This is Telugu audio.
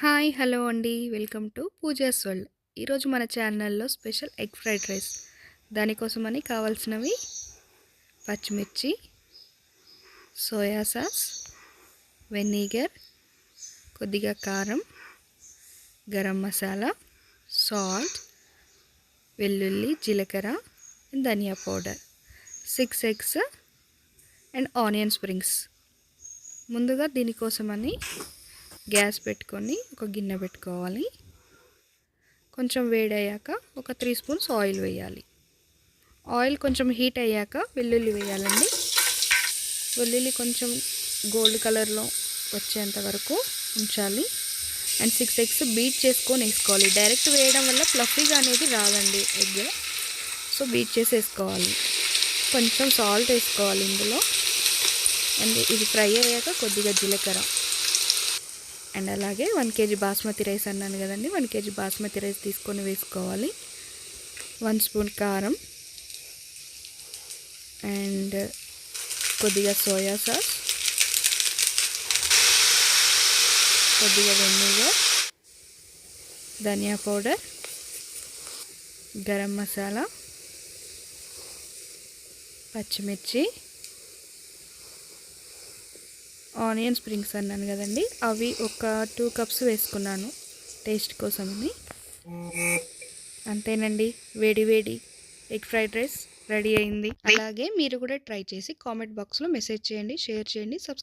హాయ్ హలో అండి, వెల్కమ్ టు పూజాస్ వరల్డ్. ఈరోజు మన ఛానల్లో స్పెషల్ ఎగ్ ఫ్రైడ్ రైస్. దానికోసమని కావాల్సినవి పచ్చిమిర్చి, సోయా సాస్, వెనిగర్, కొద్దిగా కారం, గరం మసాలా, సాల్ట్, వెల్లుల్లి, జీలకర్ర, ధనియా powder, 6 eggs and onion springs. ముందుగా దీనికోసమని గ్యాస్ పెట్టుకొని ఒక గిన్నె పెట్టుకోవాలి. కొంచెం వేడయ్యాక ఒక 3 స్పూన్స్ ఆయిల్ వేయాలి. ఆయిల్ కొంచెం హీట్ అయ్యాక వెల్లుల్లి వేయాలండి. వెల్లుల్లి కొంచెం గోల్డ్ కలర్లో వచ్చేంత వరకు ఉంచాలి. అండ్ 6 ఎగ్స్ బీట్ చేసుకొని వేసుకోవాలి. డైరెక్ట్ వేయడం వల్ల ఫ్లఫీగా అనేది రాదండి ఎగ్. సో బీట్ చేసి వేసుకోవాలి. కొంచెం సాల్ట్ వేసుకోవాలి ఇందులో. అండ్ ఇది ఫ్రై అయ్యాక కొద్దిగా జీలకర్ర అండ్ అలాగే 1 kg బాస్మతి రైస్ అన్నాను కదండి, 1 kg బాస్మతి రైస్ తీసుకొని వేసుకోవాలి. 1 స్పూన్ కారం అండ్ కొద్దిగా సోయా సాస్, కొద్దిగా వెనిగర్, ధనియా పౌడర్, గరం మసాలా, పచ్చిమిర్చి, ఆనియన్ స్ప్రింగ్స్ అన్నాను కదండి, అవి ఒక 2 కప్స్ వేసుకున్నాను టేస్ట్ కోసమని. అంతేనండి, వేడి వేడి ఎగ్ ఫ్రైడ్ రైస్ రెడీ అయింది. అలాగే మీరు కూడా ట్రై చేసి కామెంట్ బాక్స్లో మెసేజ్ చేయండి, షేర్ చేయండి,